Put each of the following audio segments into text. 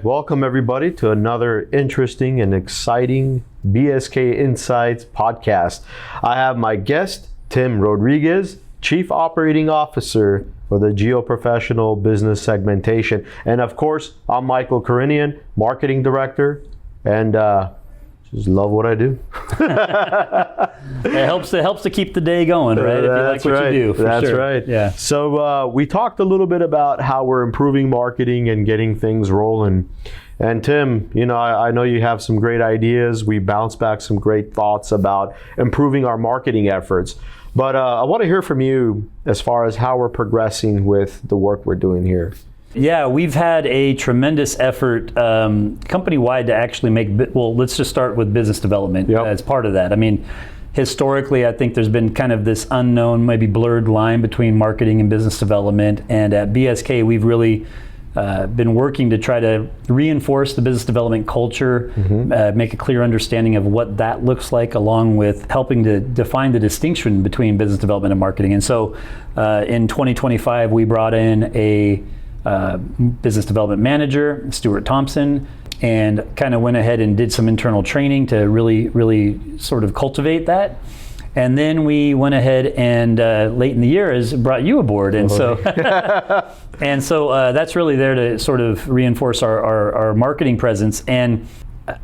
Welcome everybody to another interesting and exciting BSK Insights podcast. I have my guest, Tim Rodriguez, Chief Operating Officer for the Geoprofessional Business Segmentation. And of course, I'm Mikael Kourinian, Marketing Director, and just love what I do. It helps to keep the day going, right? If you like what you do, That's sure. right. Yeah. So we talked a little bit about how we're improving marketing and getting things rolling. And Tim, I know you have some great ideas. We bounced back some great thoughts about improving our marketing efforts. But I want to hear from you as far as how we're progressing with the work we're doing here. Yeah, we've had a tremendous effort company-wide to actually let's just start with business development as part of that. I mean, historically, I think there's been kind of this unknown, maybe blurred line between marketing and business development. And at BSK, we've really been working to try to reinforce the business development culture, make a clear understanding of what that looks like, along with helping to define the distinction between business development and marketing. And so in 2025, we brought in a business development manager, Stuart Thompson, and kind of went ahead and did some internal training to really sort of cultivate that. And then we went ahead and late in the year has brought you aboard, and so that's really there to sort of reinforce our marketing presence. And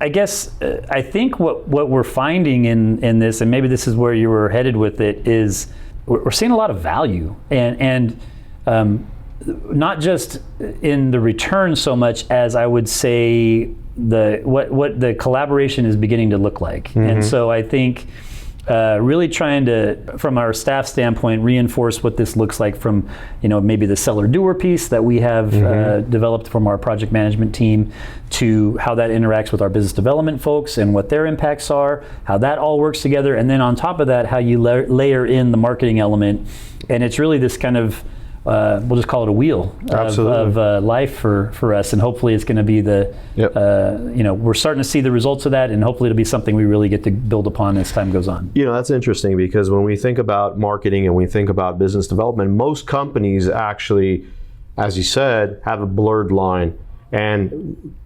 I guess I think what we're finding in this, and maybe this is where you were headed with it, is we're seeing a lot of value, and not just in the return so much as I would say what the collaboration is beginning to look like. And so I think really trying to, from our staff standpoint, reinforce what this looks like from, maybe the seller doer piece that we have developed from our project management team, to how that interacts with our business development folks and what their impacts are, how that all works together. And then on top of that, how you layer in the marketing element. And it's really this kind of, we'll just call it a wheel of life for us, and hopefully it's going to be we're starting to see the results of that, and hopefully it'll be something we really get to build upon as time goes on. That's interesting, because when we think about marketing and we think about business development, most companies actually, as you said, have a blurred line, and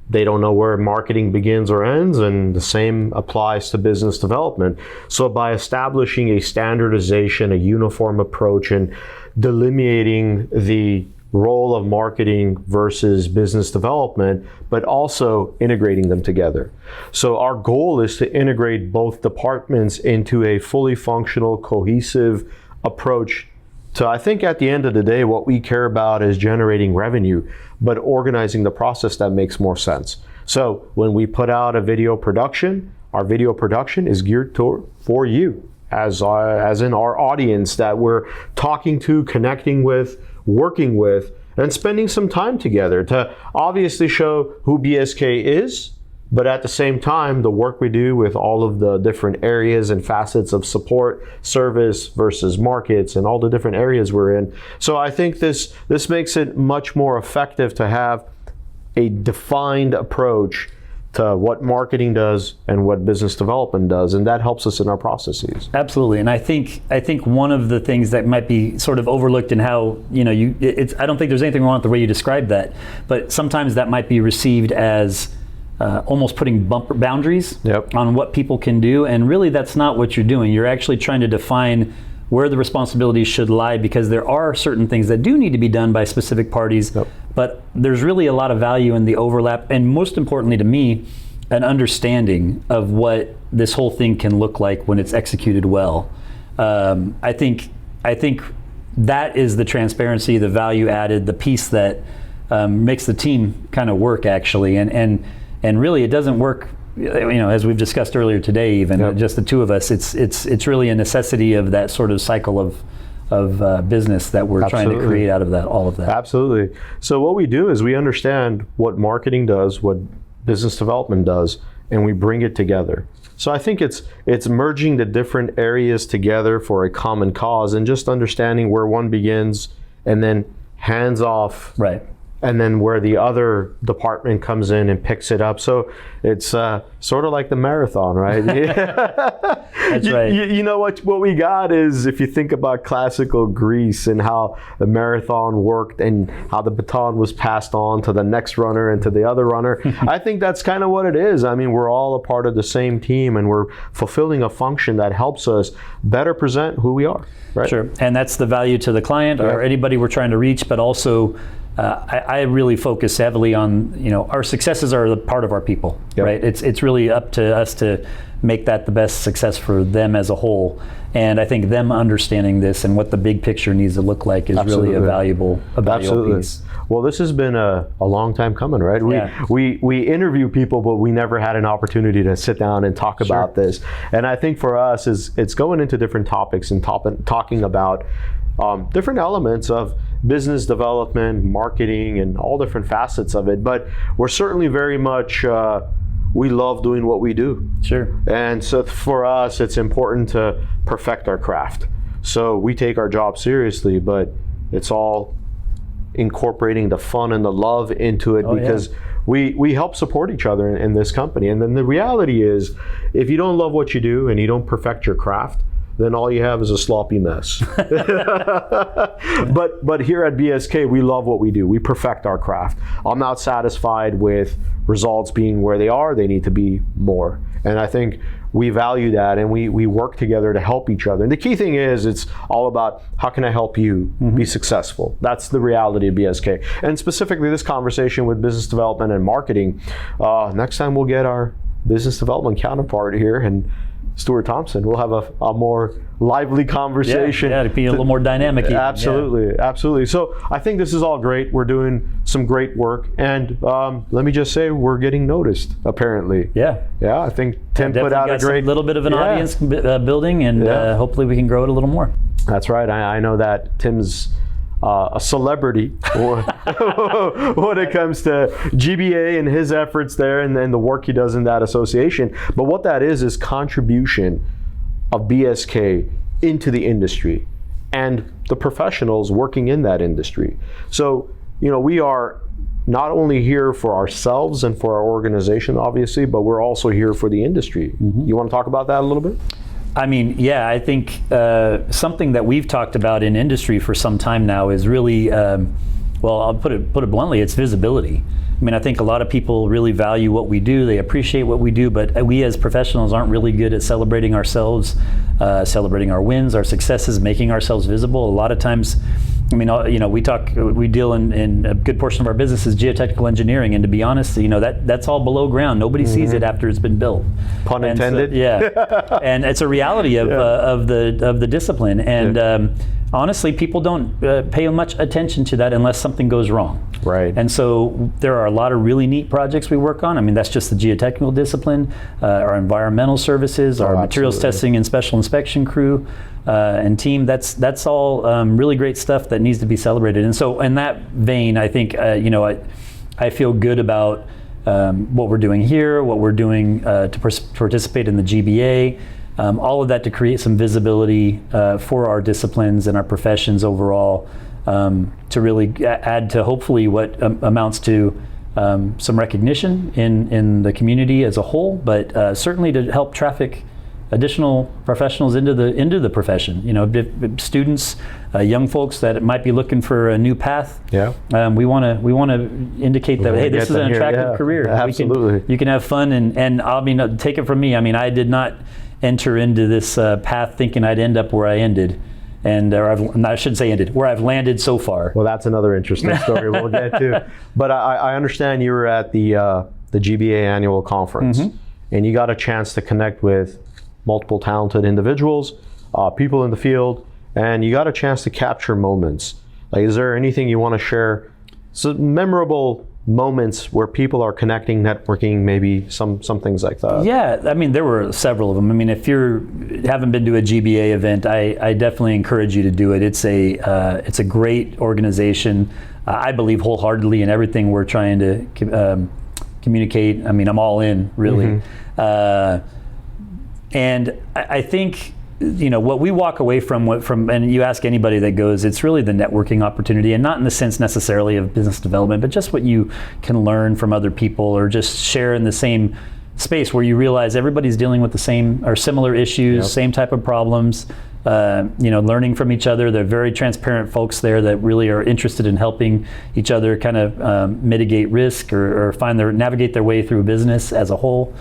they don't know where marketing begins or ends, and the same applies to business development. So by establishing a standardization, a uniform approach, and delineating the role of marketing versus business development, but also integrating them together. So our goal is to integrate both departments into a fully functional, cohesive approach to, I think at the end of the day, what we care about is generating revenue, but organizing the process that makes more sense. So when we put out a video production, our video production is geared for you, as in our audience that we're talking to, connecting with, working with, and spending some time together to obviously show who BSK is, but at the same time, the work we do with all of the different areas and facets of support, service versus markets, and all the different areas we're in. So I think this makes it much more effective to have a defined approach to what marketing does and what business development does, and that helps us in our processes. Absolutely, and I think one of the things that might be sort of overlooked in how I don't think there's anything wrong with the way you described that, but sometimes that might be received as almost putting boundaries on what people can do, and really that's not what you're doing. You're actually trying to define where the responsibilities should lie, because there are certain things that do need to be done by specific parties, but there's really a lot of value in the overlap, and most importantly to me, an understanding of what this whole thing can look like when it's executed well. I think that is the transparency, the value added, the piece that makes the team kind of work actually, and really it doesn't work, as we've discussed earlier today, even just the two of us. It's really a necessity of that sort of cycle of business that we're trying to create out of that, all of that. Absolutely. So what we do is we understand what marketing does, what business development does, and we bring it together. So I think it's merging the different areas together for a common cause, and just understanding where one begins and then hands off and then where the other department comes in and picks it up. So it's sort of like the marathon, right? That's right. You know what we got is, if you think about classical Greece and how the marathon worked and how the baton was passed on to the next runner and to the other runner, I think that's kind of what it is. I mean, we're all a part of the same team, and we're fulfilling a function that helps us better present who we are, right? Sure, and that's the value to the client or anybody we're trying to reach, but also I really focus heavily on, our successes are the part of our people, right? It's really up to us to make that the best success for them as a whole. And I think them understanding this and what the big picture needs to look like is really a valuable piece. Well, this has been a long time coming, right? We interview people, but we never had an opportunity to sit down and talk about this. And I think for us, it's going into different topics and talking about different elements of business development, marketing, and all different facets of it. But we're certainly very much, we love doing what we do. Sure. And so for us, it's important to perfect our craft. So we take our job seriously, but it's all incorporating the fun and the love into it, because we help support each other in this company. And then the reality is, if you don't love what you do and you don't perfect your craft, then all you have is a sloppy mess. But here at BSK, we love what we do. We perfect our craft. I'm not satisfied with results being where they are. They need to be more. And I think we value that, and we work together to help each other. And the key thing is, it's all about, how can I help you be successful? That's the reality of BSK. And specifically this conversation with business development and marketing, next time we'll get our business development counterpart here, and Stuart Thompson. We'll have a more lively conversation. Yeah, to be a little more dynamic. Absolutely. So I think this is all great. We're doing some great work, and let me just say, we're getting noticed, apparently. Yeah, I think Tim put out a great little bit of an audience building, and hopefully we can grow it a little more. That's right. I know that Tim's a celebrity when it comes to GBA and his efforts there, and then the work he does in that association. But what that is contribution of BSK into the industry and the professionals working in that industry. So, we are not only here for ourselves and for our organization, obviously, but we're also here for the industry. You want to talk about that a little bit? I mean, I think something that we've talked about in industry for some time now is really, I'll put it bluntly, it's visibility. I mean, I think a lot of people really value what we do, they appreciate what we do, but we as professionals aren't really good at celebrating ourselves, celebrating our wins, our successes, making ourselves visible. A lot of times, I mean, we deal in a good portion of our business is geotechnical engineering, and to be honest, that's all below ground. Nobody sees it after it's been built. Pun intended. So, and it's a reality of the discipline, and honestly, people don't pay much attention to that unless something goes wrong. Right. And so there are a lot of really neat projects we work on. I mean, that's just the geotechnical discipline, our environmental services, our materials testing and special inspection crew and team. That's all really great stuff that needs to be celebrated. And so in that vein, I think, I feel good about what we're doing here, what we're doing to participate in the GBA, all of that to create some visibility for our disciplines and our professions overall, to really add to hopefully what amounts to some recognition in the community as a whole, but certainly to help traffic additional professionals into the profession. Students, young folks that might be looking for a new path. We want to indicate that, hey, this is an attractive career. Absolutely. You can have fun, and I mean, take it from me. I mean, I did not enter into this path thinking I'd end up where I ended, I shouldn't say ended, where I've landed so far. Well, that's another interesting story we'll get to. But I understand you were at the GBA annual conference, and you got a chance to connect with multiple talented individuals, people in the field, and you got a chance to capture moments. Like, is there anything you want to share? Some memorable moments where people are connecting, networking, maybe some things like that. Yeah, I mean, there were several of them. I mean, if you haven't been to a GBA event, I definitely encourage you to do it. It's a great organization. I believe wholeheartedly in everything we're trying to communicate. I mean, I'm all in, really. And I think what we walk away from, and you ask anybody that goes, it's really the networking opportunity, and not in the sense necessarily of business development, but just what you can learn from other people, or just share in the same space where you realize everybody's dealing with the same or similar issues, same type of problems. Learning from each other. They're very transparent folks there that really are interested in helping each other kind of mitigate risk or navigate their way through business as a whole.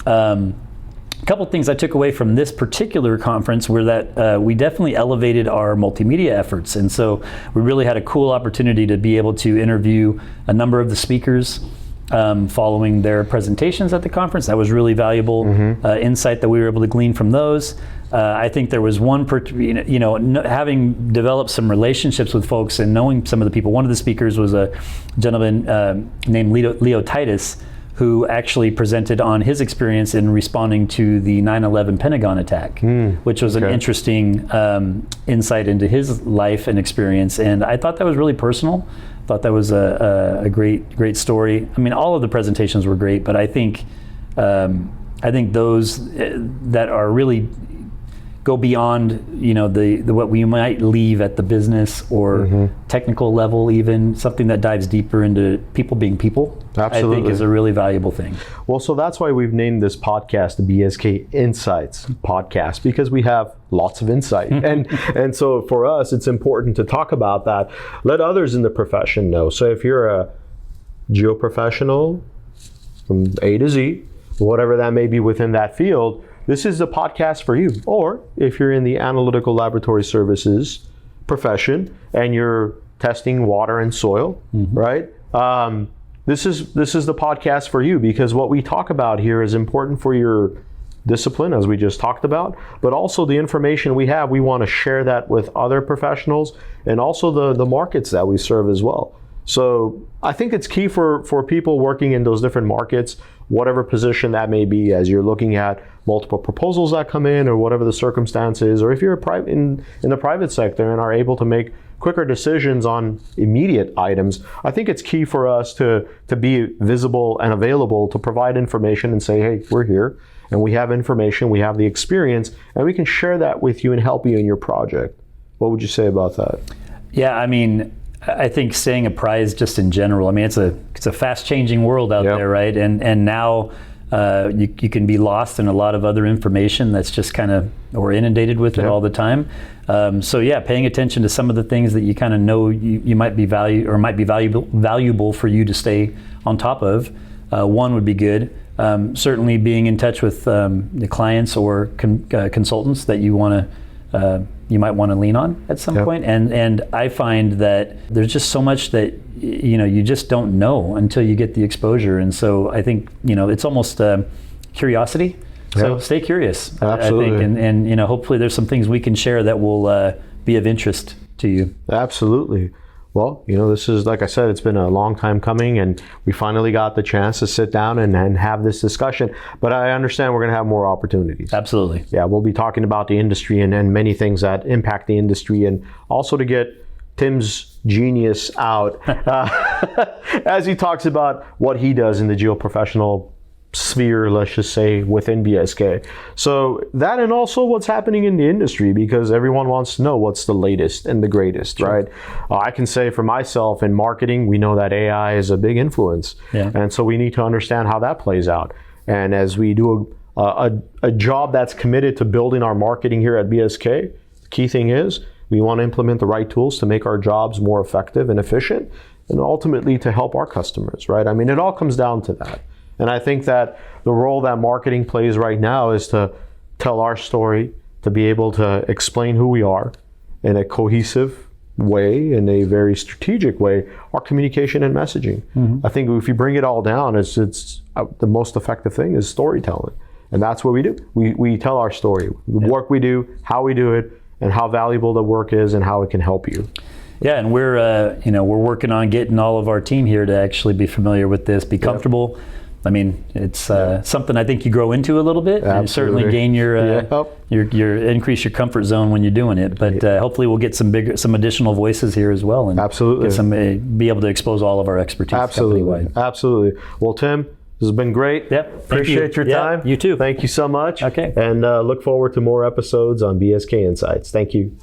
A couple things I took away from this particular conference were that we definitely elevated our multimedia efforts. And so we really had a cool opportunity to be able to interview a number of the speakers following their presentations at the conference. That was really valuable insight that we were able to glean from those. I think there was one, having developed some relationships with folks and knowing some of the people. One of the speakers was a gentleman named Leo Titus, who actually presented on his experience in responding to the 9/11 Pentagon attack, which was an interesting insight into his life and experience. And I thought that was really personal. I thought that was a great story. I mean, all of the presentations were great, but I think those that are really go beyond, the what we might leave at the business or technical level, even something that dives deeper into people being people. Absolutely. I think is a really valuable thing. Well, so that's why we've named this podcast the BSK Insights podcast, because we have lots of insight. and so for us, it's important to talk about that. Let others in the profession know. So if you're a geoprofessional from A to Z, whatever that may be within that field, this is the podcast for you. Or if you're in the analytical laboratory services profession and you're testing water and soil, right? This is the podcast for you, because what we talk about here is important for your discipline, as we just talked about, but also the information we have, we want to share that with other professionals and also the markets that we serve as well. So I think it's key for people working in those different markets, whatever position that may be, as you're looking at multiple proposals that come in or whatever the circumstances, or if you're in the private sector and are able to make quicker decisions on immediate items. I think it's key for us to be visible and available to provide information and say, hey, we're here and we have information, we have the experience, and we can share that with you and help you in your project. What would you say about that? Yeah, I mean, I think staying apprised just in general, I mean, it's a fast changing world out there, right? And now you can be lost in a lot of other information that's just kind of, or inundated with it all the time. So yeah, paying attention to some of the things that you kind of know you might be valuable for you to stay on top of. One would be good. Certainly being in touch with the clients or consultants that you might want to lean on at some point. And I find that there's just so much that you just don't know until you get the exposure. And so I think it's almost curiosity. So stay curious. Absolutely. I think, and hopefully there's some things we can share that will be of interest to you. Absolutely. Well, this is, like I said, it's been a long time coming, and we finally got the chance to sit down and have this discussion. But I understand we're going to have more opportunities. Absolutely. Yeah, we'll be talking about the industry and many things that impact the industry, and also to get Tim's genius out as he talks about what he does in the geoprofessional sphere, let's just say, within BSK. So that, and also what's happening in the industry, because everyone wants to know what's the latest and the greatest, right? I can say for myself, in marketing, we know that AI is a big influence. And so we need to understand how that plays out. And as we do a job that's committed to building our marketing here at BSK, the key thing is we want to implement the right tools to make our jobs more effective and efficient, and ultimately to help our customers, right? I mean, it all comes down to that. And I think that the role that marketing plays right now is to tell our story, to be able to explain who we are in a cohesive way, in a very strategic way, our communication and messaging. I think if you bring it all down, it's the most effective thing is storytelling. And that's what we do. We tell our story, the work we do, how we do it, and how valuable the work is and how it can help you. Yeah, and we're working on getting all of our team here to actually be familiar with this, be comfortable. I mean, it's something I think you grow into a little bit, and certainly gain your increase your comfort zone when you're doing it. But hopefully, we'll get some additional voices here as well, and get be able to expose all of our expertise. Absolutely. Well, Tim, This has been great. Yep. Appreciate your time. You too. Thank you so much. Okay. And look forward to more episodes on BSK Insights. Thank you.